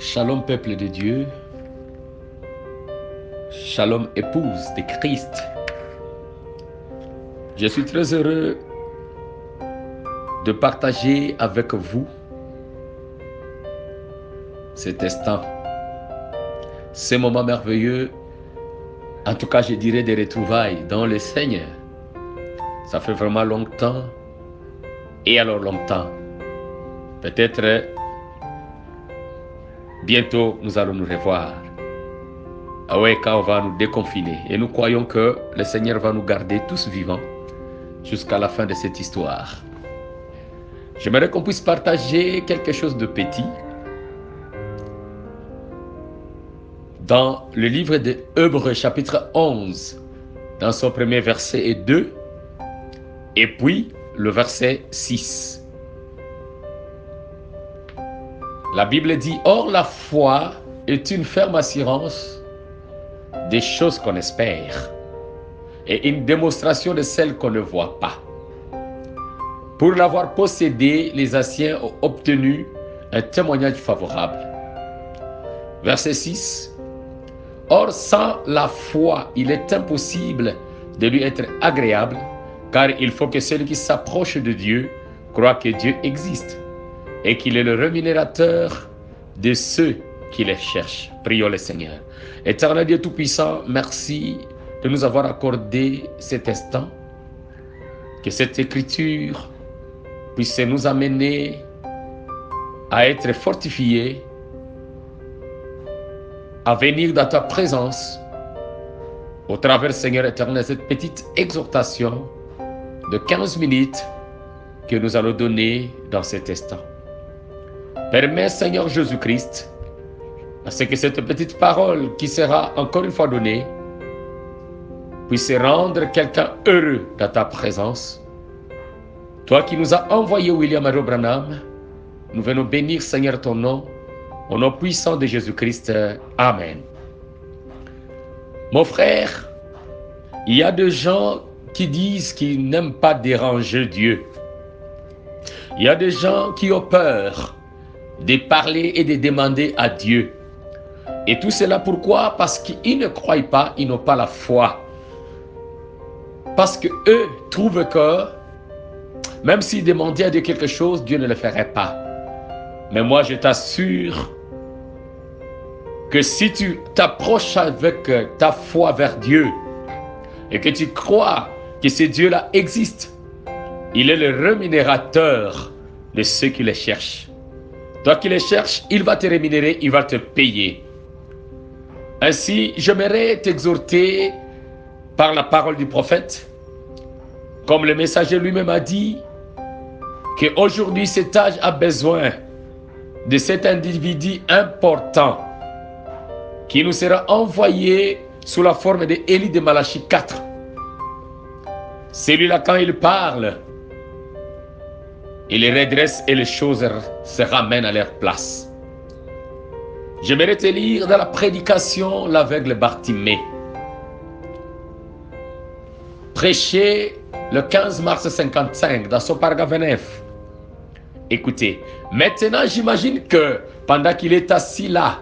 Shalom peuple de Dieu, Shalom épouse de Christ. Je suis très heureux de partager avec vous cet instant, ces moments merveilleux, en tout cas je dirais des retrouvailles dans le Seigneur. Ça fait vraiment longtemps, et alors longtemps. Peut-être bientôt nous allons nous revoir. Ah ouais, quand on va nous déconfiner. Et nous croyons que le Seigneur va nous garder tous vivants jusqu'à la fin de cette histoire. J'aimerais qu'on puisse partager quelque chose de petit dans le livre de Hébreux chapitre 11, dans son premier verset et 2, et puis le verset 6. La Bible dit, « Or la foi est une ferme assurance des choses qu'on espère et une démonstration de celles qu'on ne voit pas. Pour l'avoir possédé, les anciens ont obtenu un témoignage favorable. » Verset 6. « Or sans la foi, il est impossible de lui être agréable, car il faut que celui qui s'approche de Dieu croit que Dieu existe et qu'il est le rémunérateur de ceux qui les cherchent. » Prions le Seigneur. Éternel Dieu Tout-Puissant, merci de nous avoir accordé cet instant. Que cette écriture puisse nous amener à être fortifiés, à venir dans ta présence, au travers, Seigneur éternel, cette petite exhortation de 15 minutes que nous allons donner dans cet instant. Permets, Seigneur Jésus-Christ, à ce que cette petite parole qui sera encore une fois donnée puisse rendre quelqu'un heureux dans ta présence. Toi qui nous as envoyé William Arrow Branham, nous venons bénir, Seigneur, ton nom, au nom puissant de Jésus-Christ. Amen. Mon frère, il y a des gens qui disent qu'ils n'aiment pas déranger Dieu. Il y a des gens qui ont peur de parler et de demander à Dieu. Et tout cela pourquoi? Parce qu'ils ne croient pas, ils n'ont pas la foi. Parce qu'eux trouvent que même s'ils demandaient à Dieu quelque chose, Dieu ne le ferait pas. Mais moi je t'assure que si tu t'approches avec ta foi vers Dieu et que tu crois que ce Dieu-là existe, il est le rémunérateur de ceux qui le cherchent. Toi qui le cherches, il va te rémunérer, il va te payer. Ainsi, j'aimerais t'exhorter par la parole du prophète, comme le messager lui-même a dit, qu'aujourd'hui cet âge a besoin de cet individu important qui nous sera envoyé sous la forme d'Élie de Malachie 4. Celui-là, quand il parle, il les redresse et les choses se ramènent à leur place. J'aimerais te lire dans la prédication l'aveugle Bartimée, prêché le 15 mars 55 dans son paragraphe 29. Écoutez, maintenant j'imagine que pendant qu'il est assis là,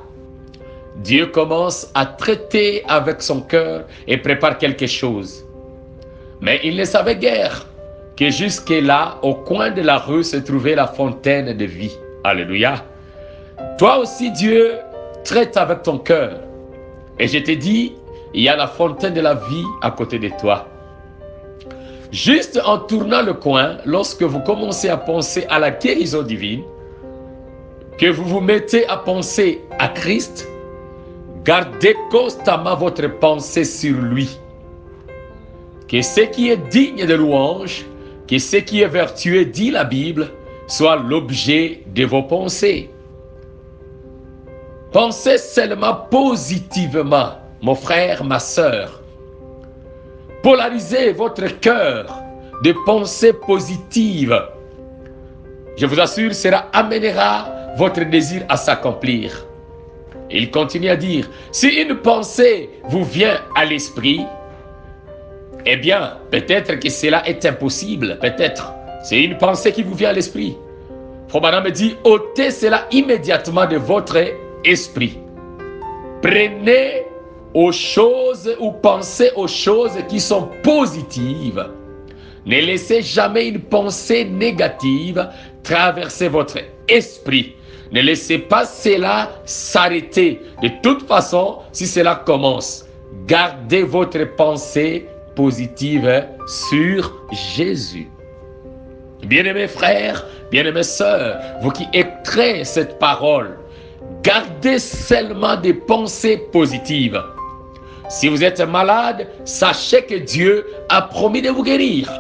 Dieu commence à traiter avec son cœur et prépare quelque chose. Mais il ne savait guère que jusque-là, au coin de la rue, se trouvait la fontaine de vie. Alléluia. Toi aussi, Dieu traite avec ton cœur. Et je te dis, il y a la fontaine de la vie à côté de toi. Juste en tournant le coin, lorsque vous commencez à penser à la guérison divine, que vous vous mettez à penser à Christ, gardez constamment votre pensée sur lui. Que ce qui est digne de louange, que ce qui est vertueux, dit la Bible, soit l'objet de vos pensées. Pensez seulement positivement, mon frère, ma sœur. Polarisez votre cœur de pensées positives. Je vous assure, cela amènera votre désir à s'accomplir. Il continue à dire, si une pensée vous vient à l'esprit, eh bien, peut-être que cela est impossible, peut-être. C'est une pensée qui vous vient à l'esprit. Frère Branham me dit, ôtez cela immédiatement de votre esprit. Prenez aux choses ou pensez aux choses qui sont positives. Ne laissez jamais une pensée négative traverser votre esprit. Ne laissez pas cela s'arrêter. De toute façon, si cela commence, gardez votre pensée positive sur Jésus. Bien-aimés frères, bien-aimés sœurs, vous qui écoutez cette parole, gardez seulement des pensées positives. Si vous êtes malade, sachez que Dieu a promis de vous guérir.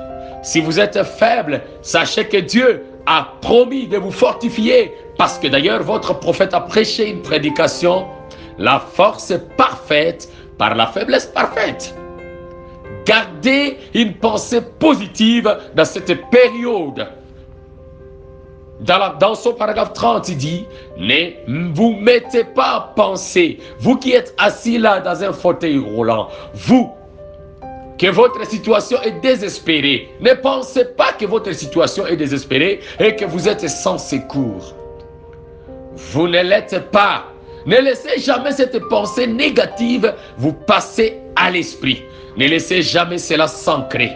Si vous êtes faible, sachez que Dieu a promis de vous fortifier, parce que d'ailleurs votre prophète a prêché une prédication, la force parfaite par la faiblesse parfaite. Gardez une pensée positive dans cette période. Dans son paragraphe 30, il dit, ne vous mettez pas à penser, vous qui êtes assis là dans un fauteuil roulant, vous, que votre situation est désespérée. Ne pensez pas que votre situation est désespérée et que vous êtes sans secours. Vous ne l'êtes pas. Ne laissez jamais cette pensée négative vous passer à l'esprit. Ne laissez jamais cela s'ancrer.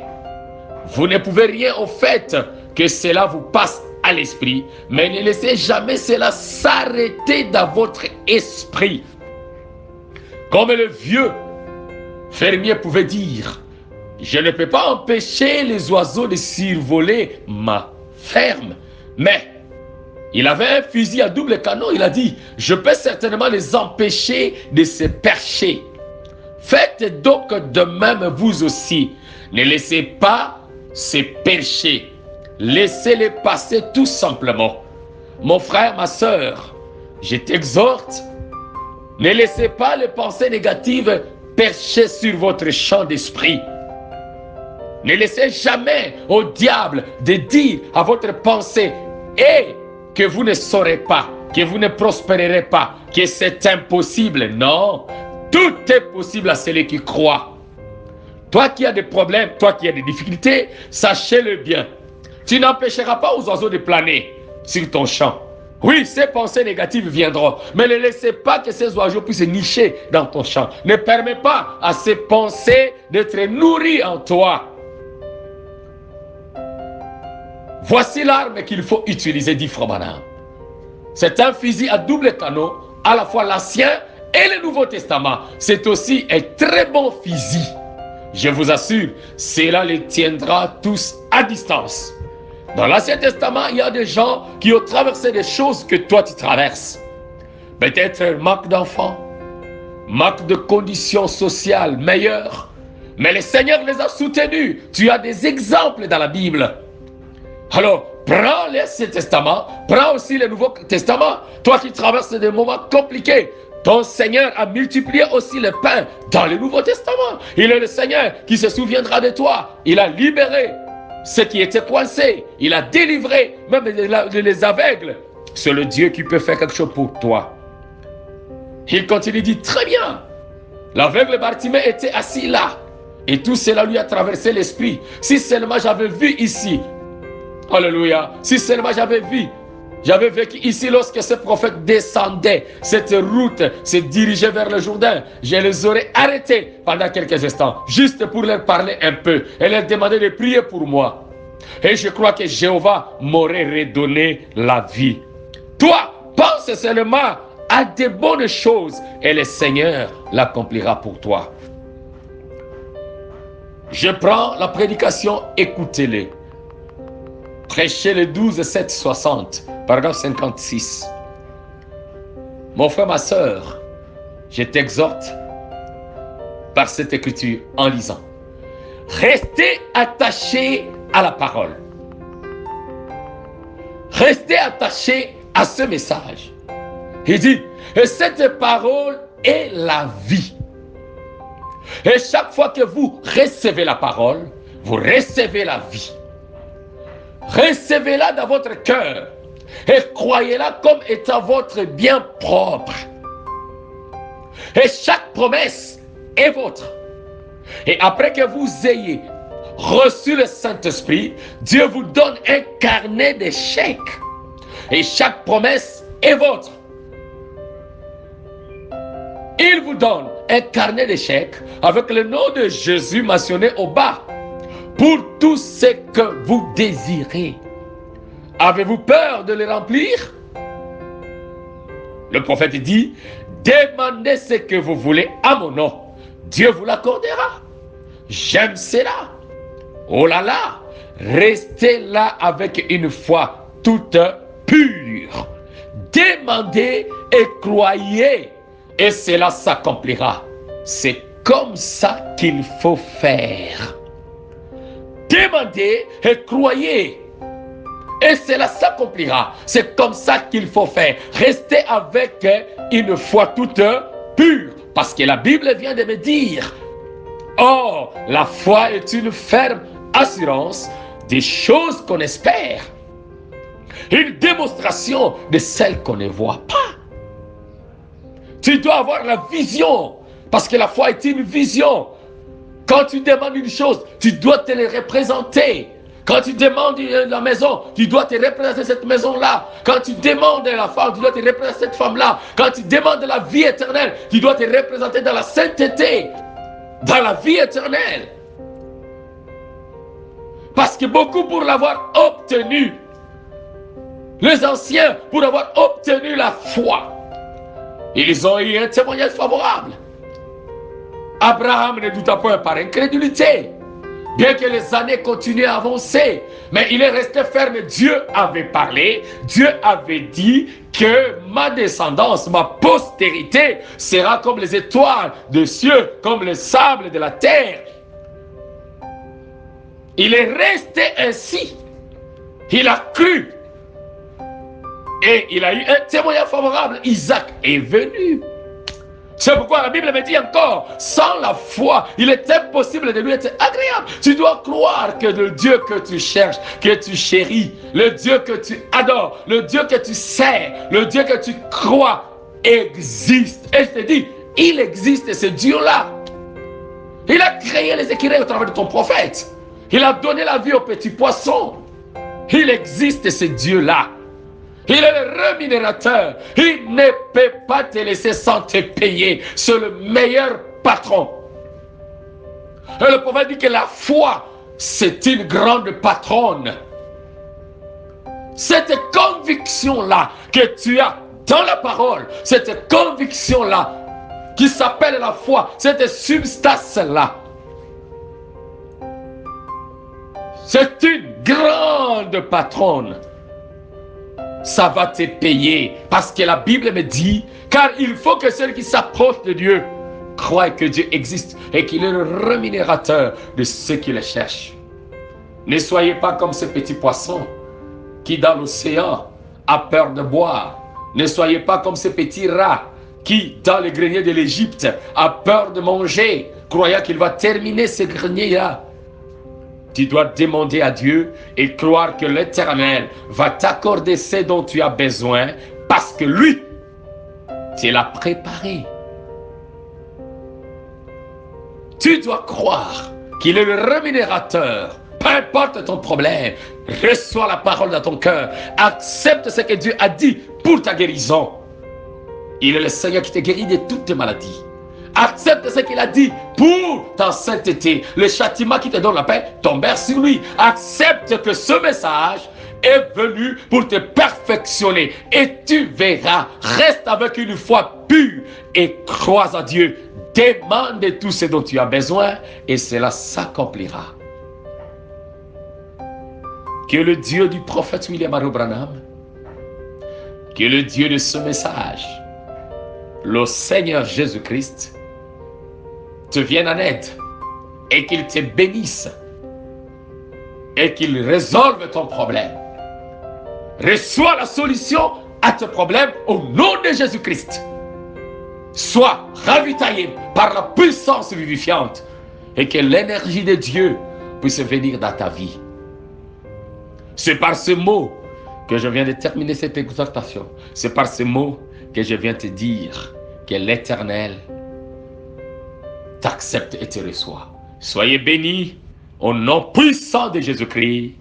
Vous ne pouvez rien au fait que cela vous passe à l'esprit, mais ne laissez jamais cela s'arrêter dans votre esprit. Comme le vieux fermier pouvait dire, je ne peux pas empêcher les oiseaux de survoler ma ferme, mais il avait un fusil à double canon, il a dit, je peux certainement les empêcher de se percher. Faites donc de même vous aussi. Ne laissez pas se percher. Laissez-les passer tout simplement. Mon frère, ma sœur, je t'exhorte, ne laissez pas les pensées négatives percher sur votre champ d'esprit. Ne laissez jamais au diable de dire à votre pensée et que vous ne saurez pas, que vous ne prospérerez pas, que c'est impossible. Non, tout est possible à celui qui croit. Toi qui as des problèmes, toi qui as des difficultés, sachez-le bien. Tu n'empêcheras pas aux oiseaux de planer sur ton champ. Oui, ces pensées négatives viendront, mais ne laissez pas que ces oiseaux puissent nicher dans ton champ. Ne permets pas à ces pensées d'être nourries en toi. Voici l'arme qu'il faut utiliser, dit Frère Branham. C'est un fusil à double canon, à la fois l'Ancien et le Nouveau Testament. C'est aussi un très bon fusil. Je vous assure, cela les tiendra tous à distance. Dans l'Ancien Testament, il y a des gens qui ont traversé des choses que toi tu traverses. Peut-être manque d'enfants, manque de conditions sociales meilleures. Mais le Seigneur les a soutenus. Tu as des exemples dans la Bible. Alors, prends l'Ancien Testament, prends aussi le Nouveau Testament. Toi qui traverses des moments compliqués, ton Seigneur a multiplié aussi le pain dans le Nouveau Testament. Il est le Seigneur qui se souviendra de toi. Il a libéré ceux qui étaient coincés. Il a délivré même les aveugles. C'est le Dieu qui peut faire quelque chose pour toi. Il continue, dit très bien. L'aveugle Bartimée était assis là. Et tout cela lui a traversé l'esprit. Si seulement j'avais vu ici. Alléluia. Si seulement j'avais vécu ici lorsque ce prophète descendait cette route, se dirigeait vers le Jourdain, je les aurais arrêtés pendant quelques instants, juste pour leur parler un peu et leur demander de prier pour moi. Et je crois que Jéhovah m'aurait redonné la vie. Toi, pense seulement à de bonnes choses et le Seigneur l'accomplira pour toi. Je prends la prédication, écoutez-les. Prêchez le 12, 7, 60, paragraphe 56. Mon frère, ma sœur, je t'exhorte par cette écriture en lisant. Restez attachés à la parole. Restez attachés à ce message. Il dit, et cette parole est la vie. Et chaque fois que vous recevez la parole, vous recevez la vie. Recevez-la dans votre cœur et croyez-la comme étant votre bien propre. Et chaque promesse est vôtre. Et après que vous ayez reçu le Saint-Esprit, Dieu vous donne un carnet de chèques. Et chaque promesse est vôtre. il vous donne un carnet de chèques avec le nom de Jésus mentionné au bas pour tout ce que vous désirez. Avez-vous peur de les remplir? Le prophète dit, demandez ce que vous voulez à mon nom. Dieu vous l'accordera. J'aime cela. Oh là là, restez là avec une foi toute pure. Demandez et croyez, et cela s'accomplira. C'est comme ça qu'il faut faire. Demandez et croyez, et cela s'accomplira. C'est comme ça qu'il faut faire. Restez avec une foi toute pure, parce que la Bible vient de me dire, oh, la foi est une ferme assurance des choses qu'on espère, une démonstration de celles qu'on ne voit pas. Tu dois avoir la vision, parce que la foi est une vision. Quand tu demandes une chose, tu dois te le représenter. Quand tu demandes la maison, tu dois te représenter cette maison-là. Quand tu demandes la femme, tu dois te représenter cette femme-là. Quand tu demandes la vie éternelle, tu dois te représenter dans la sainteté, dans la vie éternelle. Parce que beaucoup, pour l'avoir obtenu, les anciens, pour avoir obtenu la foi, ils ont eu un témoignage favorable. Abraham ne douta point par incrédulité, bien que les années continuaient à avancer, mais il est resté ferme. Dieu avait parlé, Dieu avait dit que ma descendance, ma postérité sera comme les étoiles des cieux, comme le sable de la terre. Il est resté ainsi. Il a cru. Et il a eu un témoignage favorable. Isaac est venu. C'est pourquoi la Bible me dit encore, sans la foi, il est impossible de lui être agréable. Tu dois croire que le Dieu que tu cherches, que tu chéris, le Dieu que tu adores, le Dieu que tu sers, le Dieu que tu crois existe. Et je te dis, il existe, ce Dieu-là. Il a créé les écureuils au travers de ton prophète. Il a donné la vie aux petits poissons. Il existe, ce Dieu-là. Il est le rémunérateur. Il ne peut pas te laisser sans te payer. C'est le meilleur patron. Et le prophète dit que la foi, c'est une grande patronne. Cette conviction-là que tu as dans la parole, cette conviction-là qui s'appelle la foi, cette substance-là, c'est une grande patronne. Ça va te payer, parce que la Bible me dit, car il faut que celui qui s'approche de Dieu croit que Dieu existe et qu'il est le rémunérateur de ceux qui le cherchent. Ne soyez pas comme ce petit poisson qui dans l'océan a peur de boire. Ne soyez pas comme ce petit rat qui dans le grenier de l'Égypte a peur de manger, croyant qu'il va terminer ce grenier-là. Tu dois demander à Dieu et croire que l'Éternel va t'accorder ce dont tu as besoin, parce que lui, tu l'as préparé. Tu dois croire qu'il est le rémunérateur. Peu importe ton problème, reçois la parole dans ton cœur. Accepte ce que Dieu a dit pour ta guérison. Il est le Seigneur qui te guérit de toutes tes maladies. Accepte ce qu'il a dit pour ta sainteté. Le châtiment qui te donne la paix tombe sur lui. Accepte que ce message est venu pour te perfectionner. Et tu verras. Reste avec une foi pure et crois à Dieu. Demande tout ce dont tu as besoin et cela s'accomplira. Que le Dieu du prophète William Aro Branham, que le Dieu de ce message, le Seigneur Jésus-Christ, te vienne en aide et qu'il te bénisse et qu'il résolve ton problème. Reçois la solution à tes problèmes au nom de Jésus-Christ. Sois ravitaillé par la puissance vivifiante et que l'énergie de Dieu puisse venir dans ta vie. C'est par ce mot que je viens de terminer cette exhortation. C'est par ce mot que je viens te dire que l'Éternel t'accepte et te reçoit. Soyez bénis au nom puissant de Jésus-Christ.